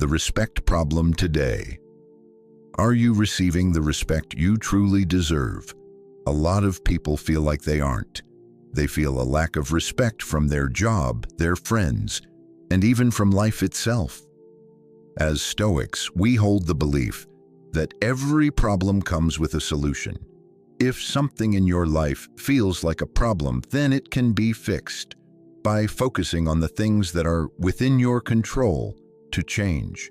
The respect problem today. Are you receiving the respect you truly deserve? A lot of people feel like they aren't. They feel a lack of respect from their job, their friends, and even from life itself. As Stoics, we hold the belief that every problem comes with a solution. If something in your life feels like a problem, then it can be fixed by focusing on the things that are within your control to change.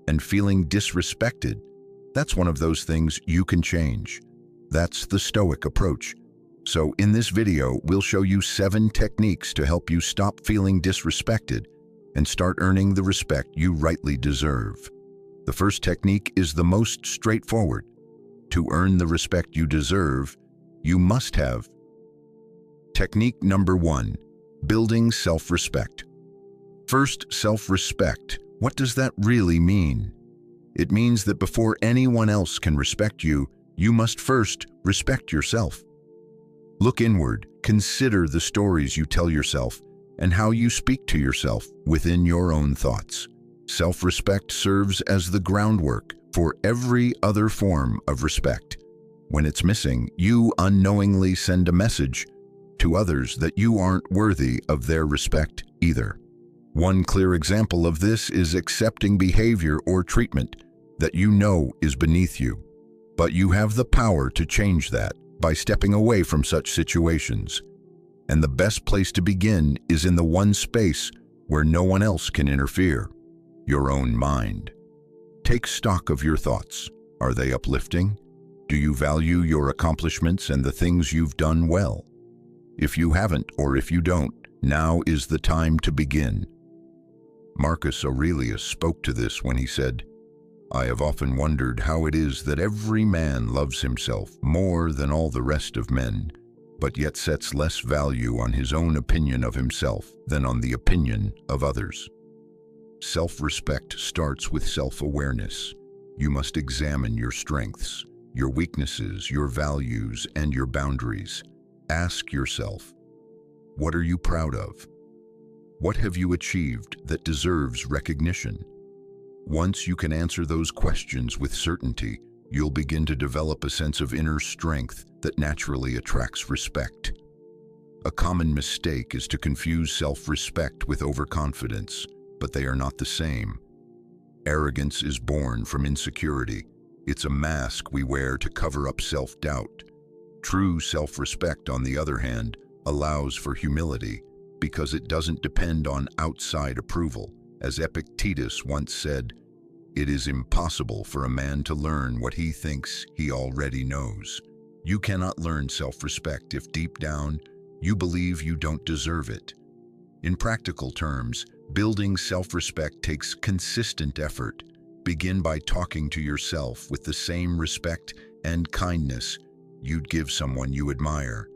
And feeling disrespected, that's one of those things you can change. That's the Stoic approach. So in this video, we'll show you 7 techniques to help you stop feeling disrespected and start earning the respect you rightly deserve. The first technique is the most straightforward. To earn the respect you deserve, you must have. Technique number 1, building self-respect. First, self-respect. What does that really mean? It means that before anyone else can respect you, you must first respect yourself. Look inward, consider the stories you tell yourself and how you speak to yourself within your own thoughts. Self-respect serves as the groundwork for every other form of respect. When it's missing, you unknowingly send a message to others that you aren't worthy of their respect either. One clear example of this is accepting behavior or treatment that you know is beneath you. But you have the power to change that by stepping away from such situations. And the best place to begin is in the one space where no one else can interfere, your own mind. Take stock of your thoughts. Are they uplifting? Do you value your accomplishments and the things you've done well? If you haven't, or if you don't, now is the time to begin. Marcus Aurelius spoke to this when he said, "I have often wondered how it is that every man loves himself more than all the rest of men, but yet sets less value on his own opinion of himself than on the opinion of others." Self-respect starts with self-awareness. You must examine your strengths, your weaknesses, your values, and your boundaries. Ask yourself, what are you proud of? What have you achieved that deserves recognition? Once you can answer those questions with certainty, you'll begin to develop a sense of inner strength that naturally attracts respect. A common mistake is to confuse self-respect with overconfidence, but they are not the same. Arrogance is born from insecurity. It's a mask we wear to cover up self-doubt. True self-respect, on the other hand, allows for humility because it doesn't depend on outside approval. As Epictetus once said, "It is impossible for a man to learn what he thinks he already knows." You cannot learn self-respect if deep down you believe you don't deserve it. In practical terms, building self-respect takes consistent effort. Begin by talking to yourself with the same respect and kindness you'd give someone you admire.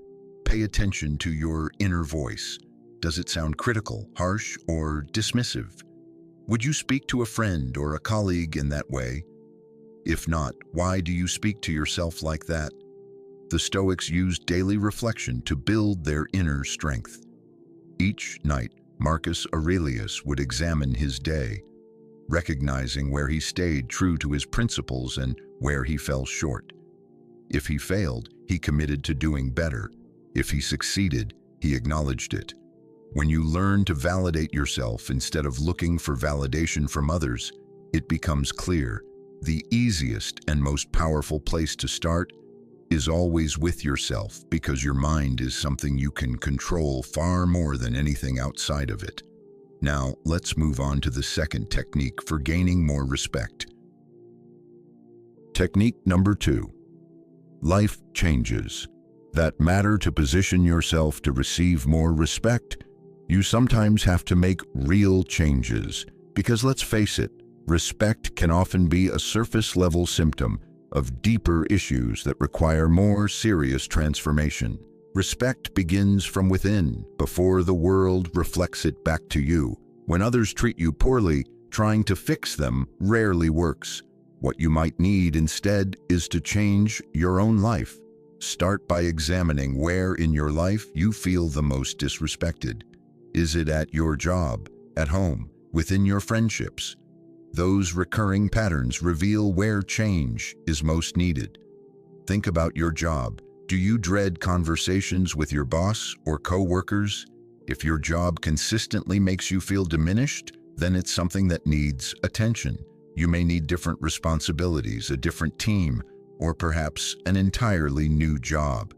Pay attention to your inner voice. Does it sound critical, harsh, or dismissive? Would you speak to a friend or a colleague in that way? If not, why do you speak to yourself like that? The Stoics used daily reflection to build their inner strength. Each night, Marcus Aurelius would examine his day, recognizing where he stayed true to his principles and where he fell short. If he failed, he committed to doing better. If he succeeded, he acknowledged it. When you learn to validate yourself instead of looking for validation from others, it becomes clear. The easiest and most powerful place to start is always with yourself, because your mind is something you can control far more than anything outside of it. Now, let's move on to the second technique for gaining more respect. Technique number 2. Life changes that matter to position yourself to receive more respect. You sometimes have to make real changes, because let's face it, respect can often be a surface-level symptom of deeper issues that require more serious transformation. Respect begins from within, before the world reflects it back to you. When others treat you poorly, trying to fix them rarely works. What you might need instead is to change your own life. Start by examining where in your life you feel the most disrespected. Is it at your job, at home, within your friendships? Those recurring patterns reveal where change is most needed. Think about your job. Do you dread conversations with your boss or coworkers? If your job consistently makes you feel diminished, then it's something that needs attention. You may need different responsibilities, a different team, or perhaps an entirely new job.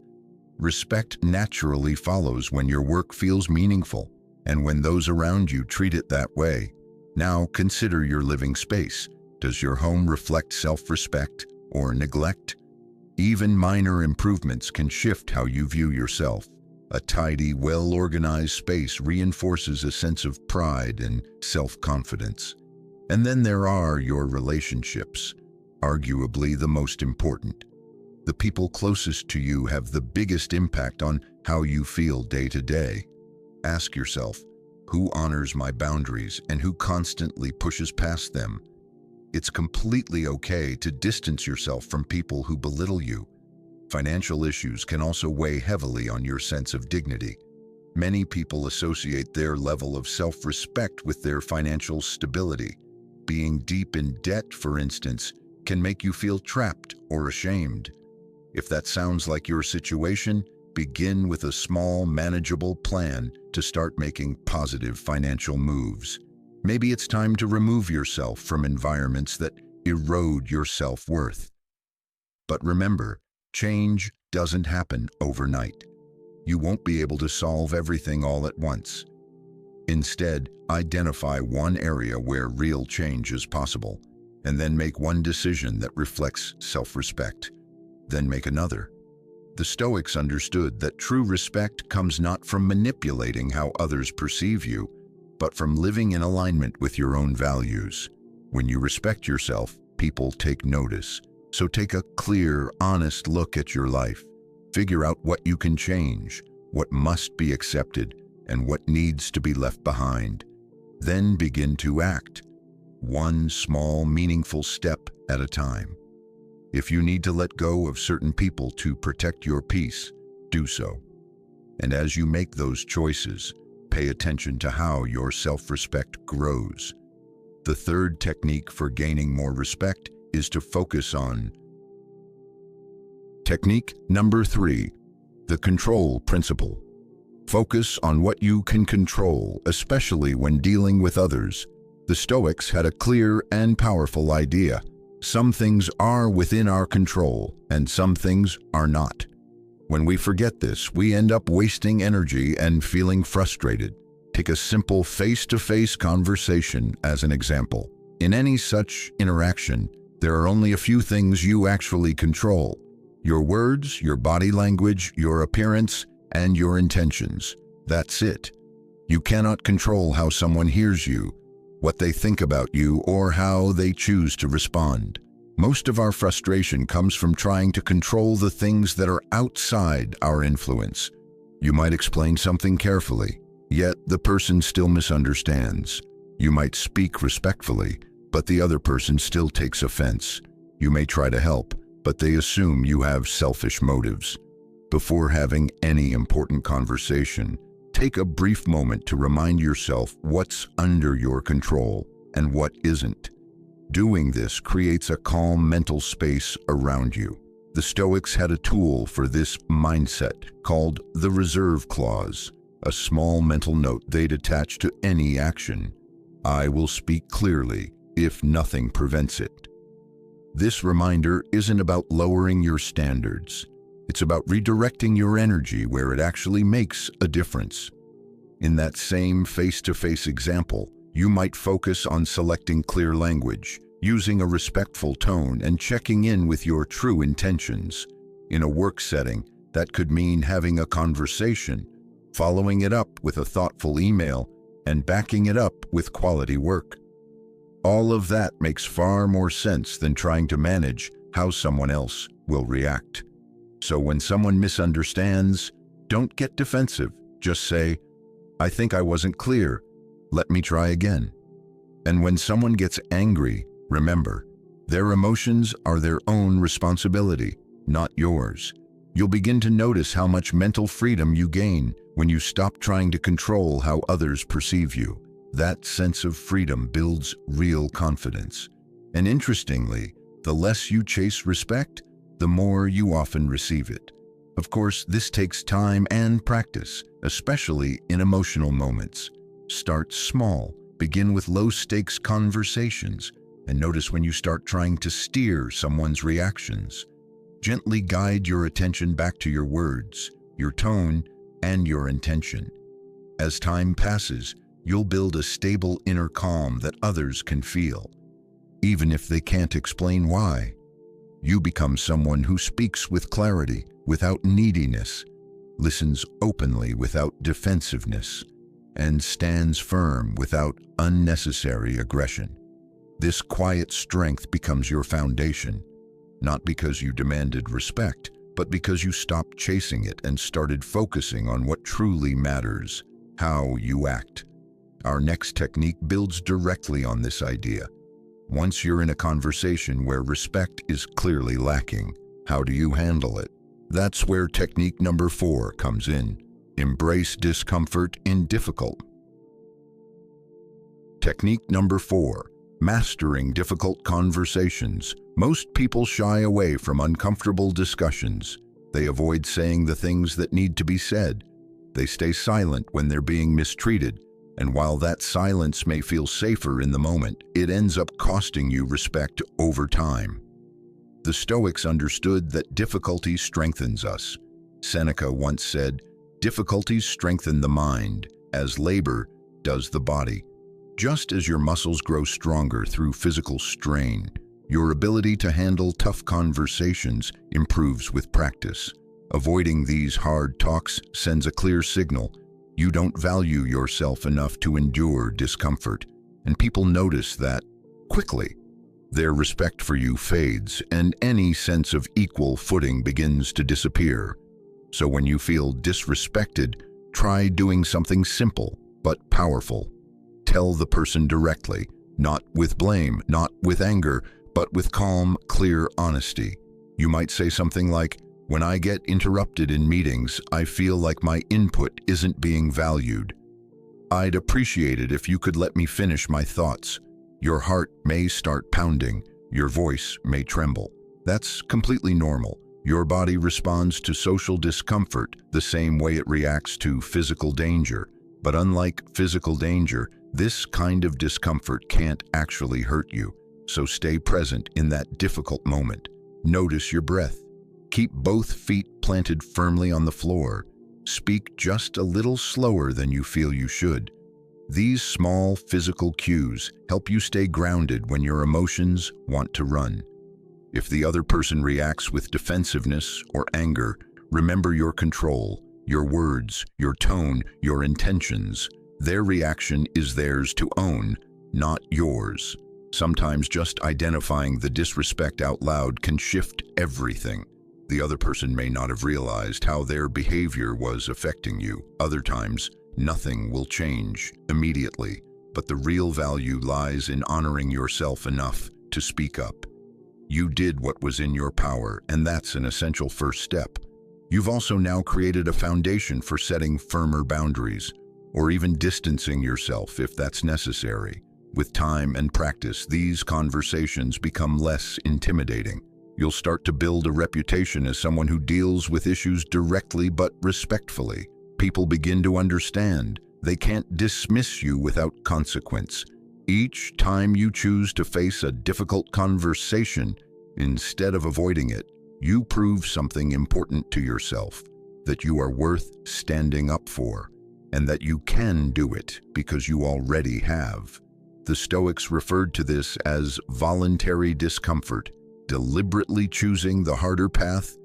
Respect naturally follows when your work feels meaningful and when those around you treat it that way. Now consider your living space. Does your home reflect self-respect or neglect? Even minor improvements can shift how you view yourself. A tidy, well-organized space reinforces a sense of pride and self-confidence. And then there are your relationships, arguably the most important. The people closest to you have the biggest impact on how you feel day to day. Ask yourself, who honors my boundaries and who constantly pushes past them? It's completely okay to distance yourself from people who belittle you. Financial issues can also weigh heavily on your sense of dignity. Many people associate their level of self-respect with their financial stability. Being deep in debt, for instance, can make you feel trapped or ashamed. If that sounds like your situation, begin with a small, manageable plan to start making positive financial moves. Maybe it's time to remove yourself from environments that erode your self-worth. But remember, change doesn't happen overnight. You won't be able to solve everything all at once. Instead, identify one area where real change is possible, and then make one decision that reflects self-respect. Then make another. The Stoics understood that true respect comes not from manipulating how others perceive you, but from living in alignment with your own values. When you respect yourself, people take notice. So take a clear, honest look at your life. Figure out what you can change, what must be accepted, and what needs to be left behind. Then begin to act, one small, meaningful step at a time. If you need to let go of certain people to protect your peace, do so. And as you make those choices, pay attention to how your self-respect grows. The third technique for gaining more respect is to focus on. Technique number 3, the control principle. Focus on what you can control, especially when dealing with others. The Stoics had a clear and powerful idea. Some things are within our control, and some things are not. When we forget this, we end up wasting energy and feeling frustrated. Take a simple face-to-face conversation as an example. In any such interaction, there are only a few things you actually control: your words, your body language, your appearance, and your intentions. That's it. You cannot control how someone hears you, what they think about you, or how they choose to respond. Most of our frustration comes from trying to control the things that are outside our influence. You might explain something carefully, yet the person still misunderstands. You might speak respectfully, but the other person still takes offense. You may try to help, but they assume you have selfish motives. Before having any important conversation, take a brief moment to remind yourself what's under your control and what isn't. Doing this creates a calm mental space around you. The Stoics had a tool for this mindset called the reserve clause, a small mental note they'd attach to any action. I will speak clearly if nothing prevents it. This reminder isn't about lowering your standards. It's about redirecting your energy where it actually makes a difference. In that same face-to-face example, you might focus on selecting clear language, using a respectful tone, and checking in with your true intentions. In a work setting, that could mean having a conversation, following it up with a thoughtful email, and backing it up with quality work. All of that makes far more sense than trying to manage how someone else will react. So when someone misunderstands, don't get defensive. Just say, I think I wasn't clear. Let me try again. And when someone gets angry, remember, their emotions are their own responsibility, not yours. You'll begin to notice how much mental freedom you gain when you stop trying to control how others perceive you. That sense of freedom builds real confidence. And interestingly, the less you chase respect, the more you often receive it. Of course, this takes time and practice, especially in emotional moments. Start small, begin with low-stakes conversations, and notice when you start trying to steer someone's reactions. Gently guide your attention back to your words, your tone, and your intention. As time passes, you'll build a stable inner calm that others can feel, even if they can't explain why. You become someone who speaks with clarity, without neediness, listens openly without defensiveness, and stands firm without unnecessary aggression. This quiet strength becomes your foundation, not because you demanded respect, but because you stopped chasing it and started focusing on what truly matters: how you act. Our next technique builds directly on this idea. Once you're in a conversation where respect is clearly lacking, how do you handle it? That's where technique number 4 comes in. Embrace discomfort in difficult. Technique number 4. Mastering difficult conversations. Most people shy away from uncomfortable discussions. They avoid saying the things that need to be said. They stay silent when they're being mistreated. And while that silence may feel safer in the moment, it ends up costing you respect over time. The Stoics understood that difficulty strengthens us. Seneca once said, "Difficulties strengthen the mind, as labor does the body." Just as your muscles grow stronger through physical strain, your ability to handle tough conversations improves with practice. Avoiding these hard talks sends a clear signal: you don't value yourself enough to endure discomfort, and people notice that quickly. Their respect for you fades, and any sense of equal footing begins to disappear. So when you feel disrespected, try doing something simple but powerful. Tell the person directly, not with blame, not with anger, but with calm, clear honesty. You might say something like, "When I get interrupted in meetings, I feel like my input isn't being valued. I'd appreciate it if you could let me finish my thoughts." Your heart may start pounding, your voice may tremble. That's completely normal. Your body responds to social discomfort the same way it reacts to physical danger. But unlike physical danger, this kind of discomfort can't actually hurt you. So stay present in that difficult moment. Notice your breath. Keep both feet planted firmly on the floor. Speak just a little slower than you feel you should. These small physical cues help you stay grounded when your emotions want to run. If the other person reacts with defensiveness or anger, remember your control, your words, your tone, your intentions. Their reaction is theirs to own, not yours. Sometimes just identifying the disrespect out loud can shift everything. The other person may not have realized how their behavior was affecting you. Other times, nothing will change immediately, but the real value lies in honoring yourself enough to speak up. You did what was in your power, and that's an essential first step. You've also now created a foundation for setting firmer boundaries, or even distancing yourself if that's necessary. With time and practice, these conversations become less intimidating. You'll start to build a reputation as someone who deals with issues directly but respectfully. People begin to understand they can't dismiss you without consequence. Each time you choose to face a difficult conversation, instead of avoiding it, you prove something important to yourself, that you are worth standing up for, and that you can do it because you already have. The Stoics referred to this as voluntary discomfort, deliberately choosing the harder path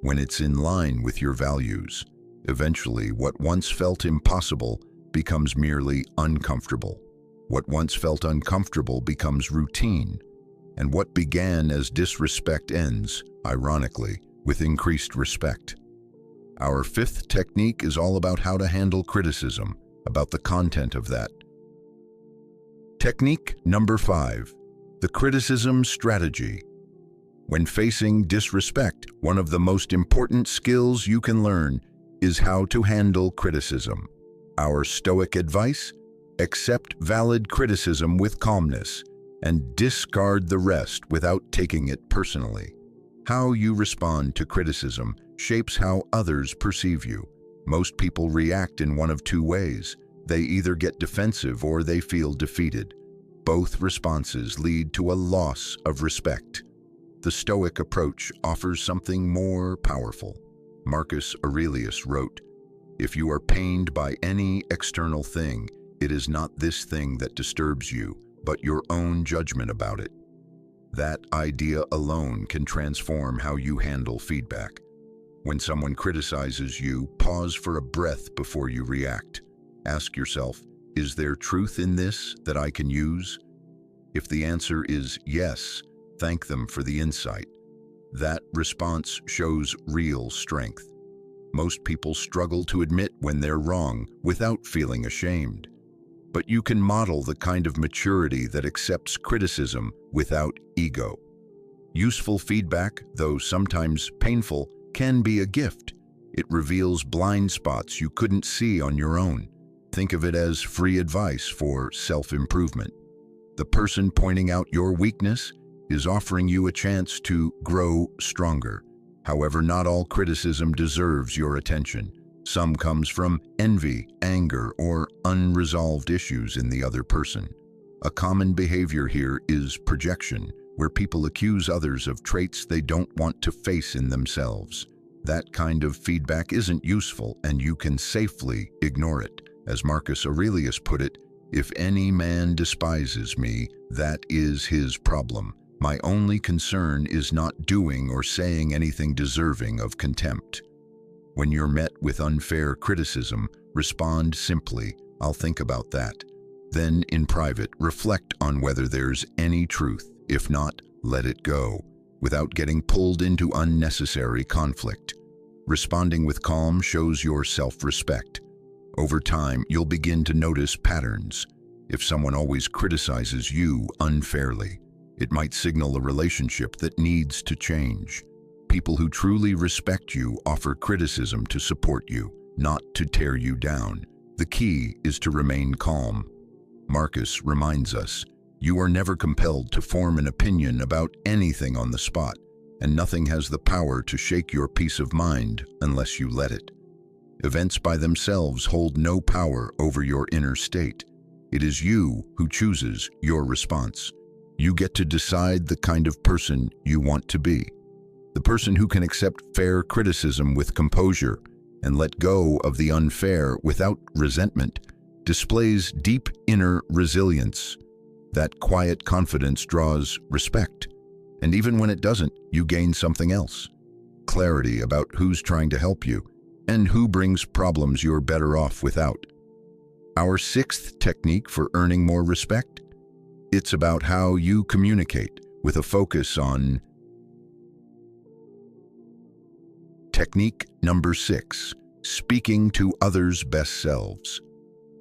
when it's in line with your values. Eventually, what once felt impossible becomes merely uncomfortable. What once felt uncomfortable becomes routine. And what began as disrespect ends, ironically, with increased respect. Our fifth technique is all about how to handle criticism, about the content of that. Technique number 5, the criticism strategy. When facing disrespect, one of the most important skills you can learn is how to handle criticism. Our Stoic advice: Accept valid criticism with calmness and discard the rest without taking it personally. How you respond to criticism shapes how others perceive you. Most people react in one of two ways. They either get defensive or they feel defeated. Both responses lead to a loss of respect. The Stoic approach offers something more powerful. Marcus Aurelius wrote, "If you are pained by any external thing, it is not this thing that disturbs you, but your own judgment about it." That idea alone can transform how you handle feedback. When someone criticizes you, pause for a breath before you react. Ask yourself, is there truth in this that I can use? If the answer is yes, thank them for the insight. That response shows real strength. Most people struggle to admit when they're wrong without feeling ashamed. But you can model the kind of maturity that accepts criticism without ego. Useful feedback, though sometimes painful, can be a gift. It reveals blind spots you couldn't see on your own. Think of it as free advice for self-improvement. The person pointing out your weakness is offering you a chance to grow stronger. However, not all criticism deserves your attention. Some comes from envy, anger, or unresolved issues in the other person. A common behavior here is projection, where people accuse others of traits they don't want to face in themselves. That kind of feedback isn't useful, and you can safely ignore it. As Marcus Aurelius put it, "If any man despises me, that is his problem. My only concern is not doing or saying anything deserving of contempt." When you're met with unfair criticism, respond simply, "I'll think about that." Then, in private, reflect on whether there's any truth. If not, let it go, without getting pulled into unnecessary conflict. Responding with calm shows your self-respect. Over time, you'll begin to notice patterns. If someone always criticizes you unfairly, it might signal a relationship that needs to change. People who truly respect you offer criticism to support you, not to tear you down. The key is to remain calm. Marcus reminds us, you are never compelled to form an opinion about anything on the spot, and nothing has the power to shake your peace of mind unless you let it. Events by themselves hold no power over your inner state. It is you who chooses your response. You get to decide the kind of person you want to be. The person who can accept fair criticism with composure and let go of the unfair without resentment displays deep inner resilience. That quiet confidence draws respect, and even when it doesn't, you gain something else. Clarity about who's trying to help you and who brings problems you're better off without. Our sixth technique for earning more respect? It's about how you communicate, with a focus on technique number 6, speaking to others' best selves.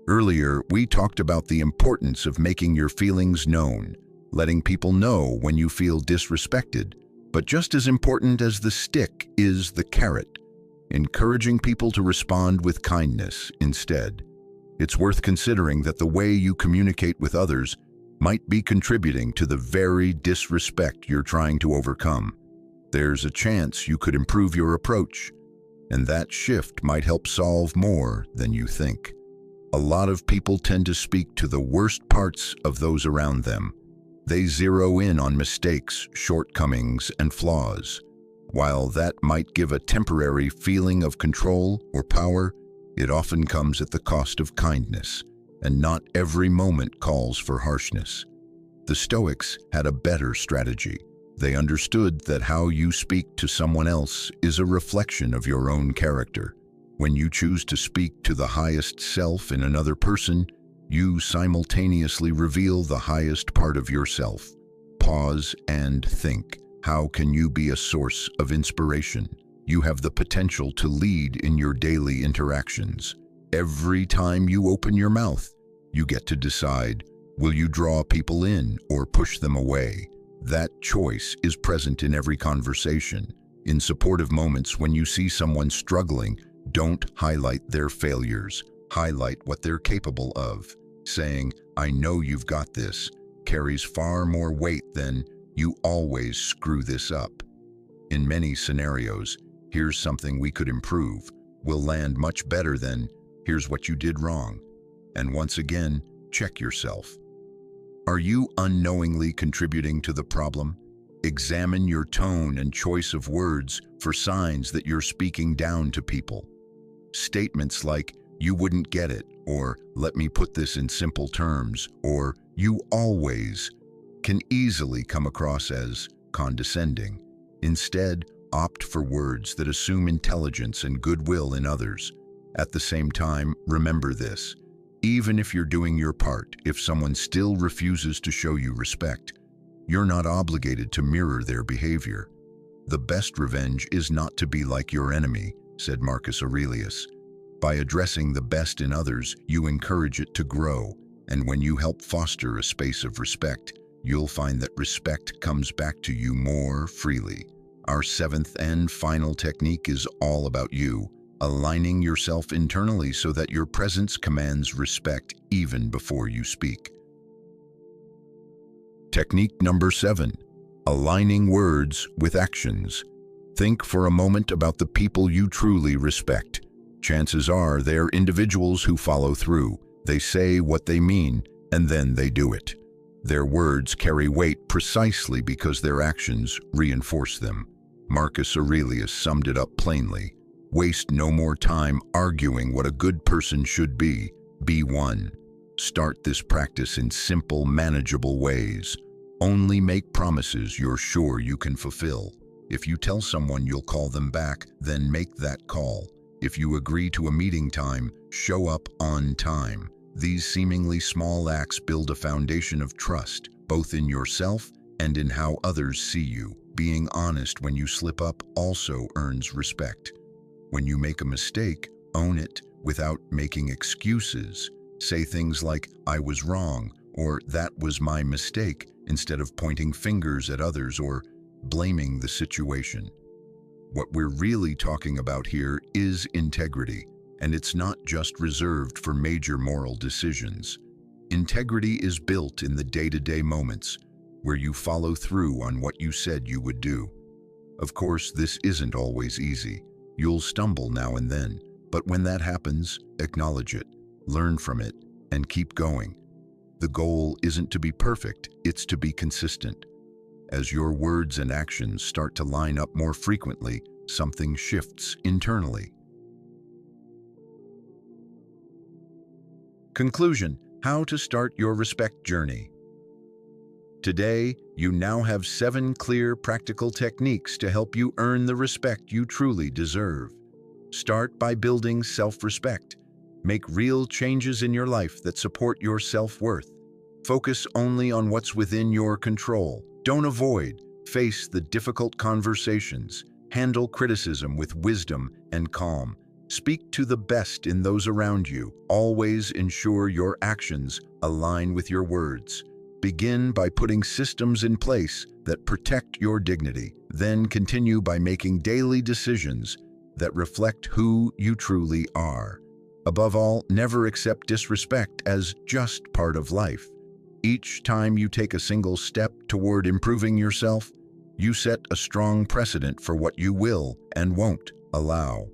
Earlier, we talked about the importance of making your feelings known, letting people know when you feel disrespected, but just as important as the stick is the carrot, encouraging people to respond with kindness instead. It's worth considering that the way you communicate with others might be contributing to the very disrespect you're trying to overcome. There's a chance you could improve your approach, and that shift might help solve more than you think. A lot of people tend to speak to the worst parts of those around them. They zero in on mistakes, shortcomings, and flaws. While that might give a temporary feeling of control or power, it often comes at the cost of kindness, and not every moment calls for harshness. The Stoics had a better strategy. They understood that how you speak to someone else is a reflection of your own character. When you choose to speak to the highest self in another person, you simultaneously reveal the highest part of yourself. Pause and think. How can you be a source of inspiration? You have the potential to lead in your daily interactions. Every time you open your mouth, you get to decide, will you draw people in or push them away? That choice is present in every conversation. In supportive moments, when you see someone struggling, don't highlight their failures. Highlight what they're capable of. Saying, "I know you've got this," carries far more weight than "you always screw this up." In many scenarios, "Here's something we could improve," will land much better than "Here's what you did wrong." And once again, check yourself. Are you unknowingly contributing to the problem? Examine your tone and choice of words for signs that you're speaking down to people. Statements like, "You wouldn't get it," or "Let me put this in simple terms," or "You always," can easily come across as condescending. Instead, opt for words that assume intelligence and goodwill in others. At the same time, remember this: even if you're doing your part, if someone still refuses to show you respect, you're not obligated to mirror their behavior. The best revenge is not to be like your enemy, said Marcus Aurelius. By addressing the best in others, you encourage it to grow, and when you help foster a space of respect, you'll find that respect comes back to you more freely. Our seventh and final technique is all about you, aligning yourself internally so that your presence commands respect even before you speak. Technique number 7, aligning words with actions. Think for a moment about the people you truly respect. Chances are they're individuals who follow through. They say what they mean, and then they do it. Their words carry weight precisely because their actions reinforce them. Marcus Aurelius summed it up plainly: waste no more time arguing what a good person should be. Be one. Start this practice in simple, manageable ways. Only make promises you're sure you can fulfill. If you tell someone you'll call them back, then make that call. If you agree to a meeting time, show up on time. These seemingly small acts build a foundation of trust, both in yourself and in how others see you. Being honest when you slip up also earns respect. When you make a mistake, own it without making excuses. Say things like, "I was wrong," or "That was my mistake," instead of pointing fingers at others or blaming the situation. What we're really talking about here is integrity, and it's not just reserved for major moral decisions. Integrity is built in the day-to-day moments, where you follow through on what you said you would do. Of course, this isn't always easy. You'll stumble now and then, but when that happens, acknowledge it, learn from it, and keep going. The goal isn't to be perfect, it's to be consistent. As your words and actions start to line up more frequently, something shifts internally. Conclusion: how to start your respect journey. Today, you now have 7 clear, practical techniques to help you earn the respect you truly deserve. Start by building self-respect. Make real changes in your life that support your self-worth. Focus only on what's within your control. Don't avoid. Face the difficult conversations. Handle criticism with wisdom and calm. Speak to the best in those around you. Always ensure your actions align with your words. Begin by putting systems in place that protect your dignity. Then continue by making daily decisions that reflect who you truly are. Above all, never accept disrespect as just part of life. Each time you take a single step toward improving yourself, you set a strong precedent for what you will and won't allow.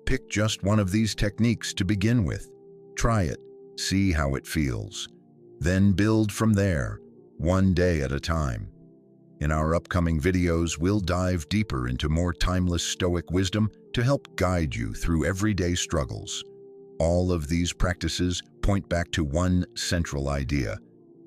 Pick just one of these techniques to begin with. Try it, see how it feels. Then build from there, one day at a time. In our upcoming videos, we'll dive deeper into more timeless Stoic wisdom to help guide you through everyday struggles. All of these practices point back to one central idea: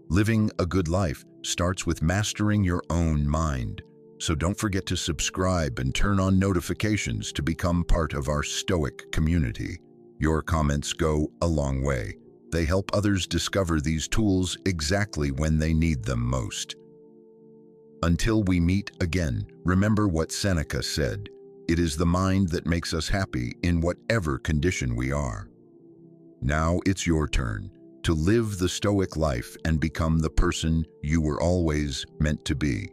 living a good life starts with mastering your own mind. So don't forget to subscribe and turn on notifications to become part of our Stoic community. Your comments go a long way. They help others discover these tools exactly when they need them most. Until we meet again, remember what Seneca said: "It is the mind that makes us happy in whatever condition we are." Now it's your turn to live the Stoic life and become the person you were always meant to be.